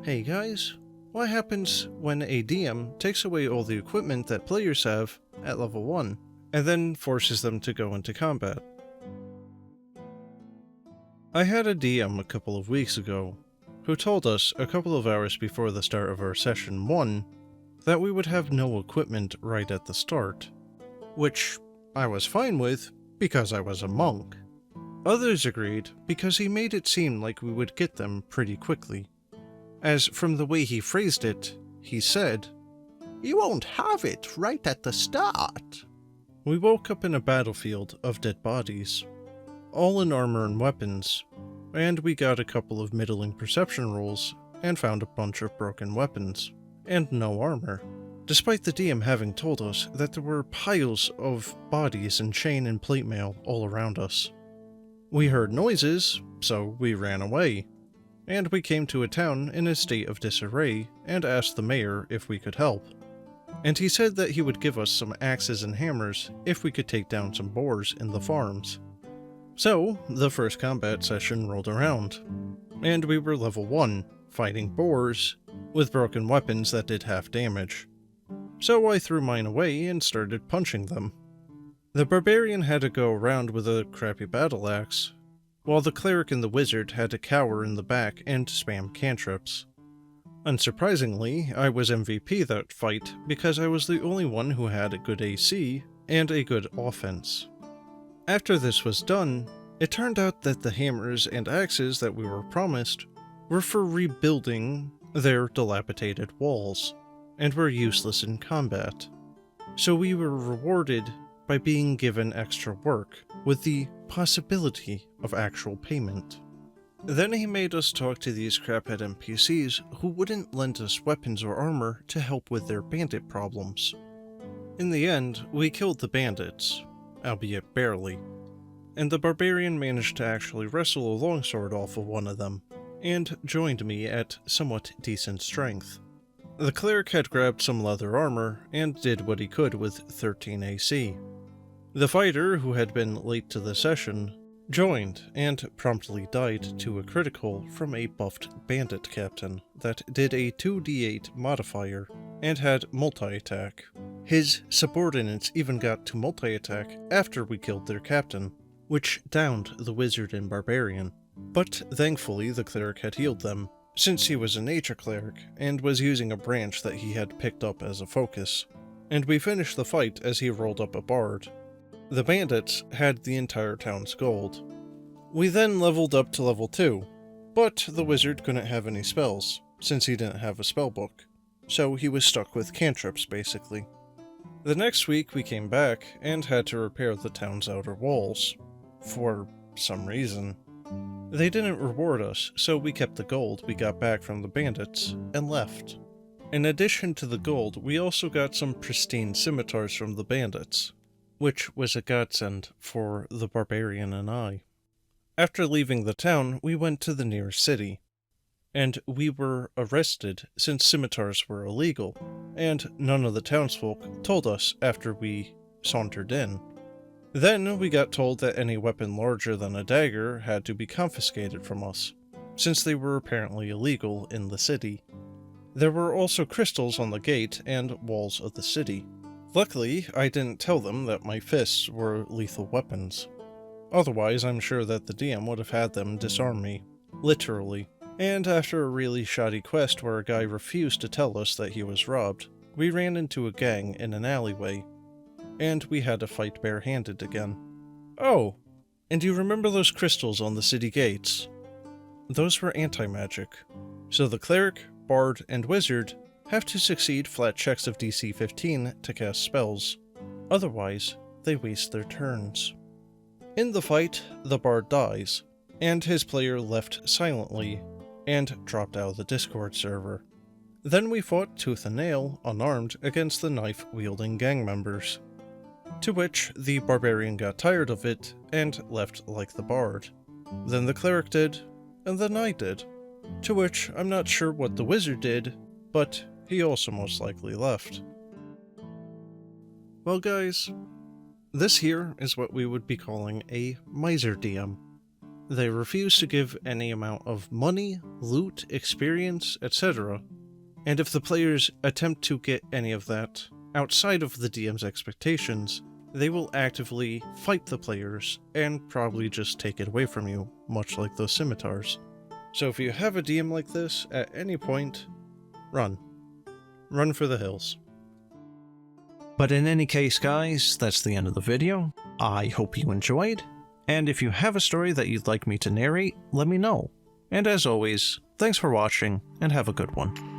Hey guys, what happens when a DM takes away all the equipment that players have at level 1, and then forces them to go into combat? I had a DM a couple of weeks ago who told us a couple of hours before the start of our session 1 that we would have no equipment right at the start, which I was fine with because I was a monk. Others agreed because he made it seem like we would get them pretty quickly, as from the way he phrased it, he said, "You won't have it right at the start." We woke up in a battlefield of dead bodies, all in armor and weapons, and we got a couple of middling perception rolls and found a bunch of broken weapons, and no armor, despite the DM having told us that there were piles of bodies and chain and plate mail all around us. We heard noises, so we ran away, and we came to a town in a state of disarray and asked the mayor if we could help. And he said that he would give us some axes and hammers if we could take down some boars in the farms. So, the first combat session rolled around, and we were level 1, fighting boars, with broken weapons that did half damage. So I threw mine away and started punching them. The barbarian had to go around with a crappy battle axe, while the cleric and the wizard had to cower in the back and spam cantrips. Unsurprisingly, I was MVP that fight because I was the only one who had a good AC and a good offense. After this was done, it turned out that the hammers and axes that we were promised were for rebuilding their dilapidated walls, and were useless in combat. So we were rewarded by being given extra work, with the possibility of actual payment. Then he made us talk to these craphead NPCs who wouldn't lend us weapons or armor to help with their bandit problems. In the end, we killed the bandits, albeit barely, and the barbarian managed to actually wrestle a longsword off of one of them, and joined me at somewhat decent strength. The cleric had grabbed some leather armor and did what he could with 13 AC. The fighter, who had been late to the session, joined and promptly died to a critical from a buffed bandit captain that did a 2d8 modifier and had multi-attack. His subordinates even got to multi-attack after we killed their captain, which downed the wizard and barbarian. But thankfully the cleric had healed them, since he was a nature cleric and was using a branch that he had picked up as a focus, and we finished the fight as he rolled up a bard. The bandits had the entire town's gold. We then leveled up to level 2, but the wizard couldn't have any spells, since he didn't have a spellbook, so he was stuck with cantrips basically. The next week we came back and had to repair the town's outer walls, for some reason. They didn't reward us, so we kept the gold we got back from the bandits and left. In addition to the gold, we also got some pristine scimitars from the bandits, which was a godsend for the barbarian and I. After leaving the town, we went to the nearest city, and we were arrested since scimitars were illegal, and none of the townsfolk told us after we sauntered in. Then we got told that any weapon larger than a dagger had to be confiscated from us, since they were apparently illegal in the city. There were also crystals on the gate and walls of the city. Luckily, I didn't tell them that my fists were lethal weapons. Otherwise, I'm sure that the DM would have had them disarm me, literally. And after a really shoddy quest where a guy refused to tell us that he was robbed, we ran into a gang in an alleyway, and we had to fight barehanded again. Oh, and you remember those crystals on the city gates? Those were anti-magic, so the cleric, bard, and wizard have to succeed flat checks of DC 15 to cast spells, otherwise they waste their turns. In the fight, the bard dies, and his player left silently and dropped out of the Discord server. Then we fought tooth and nail, unarmed, against the knife-wielding gang members, to which the barbarian got tired of it and left like the bard. Then the cleric did, and then I did, to which I'm not sure what the wizard did, but he also most likely left. Well guys, this here is what we would be calling a miser DM. They refuse to give any amount of money, loot, experience, etc., and if the players attempt to get any of that outside of the DM's expectations, they will actively fight the players and probably just take it away from you, much like those scimitars. So if you have a DM like this at any point, run. Run for the hills. But in any case, guys, that's the end of the video. I hope you enjoyed, and if you have a story that you'd like me to narrate, let me know. And as always, thanks for watching, and have a good one.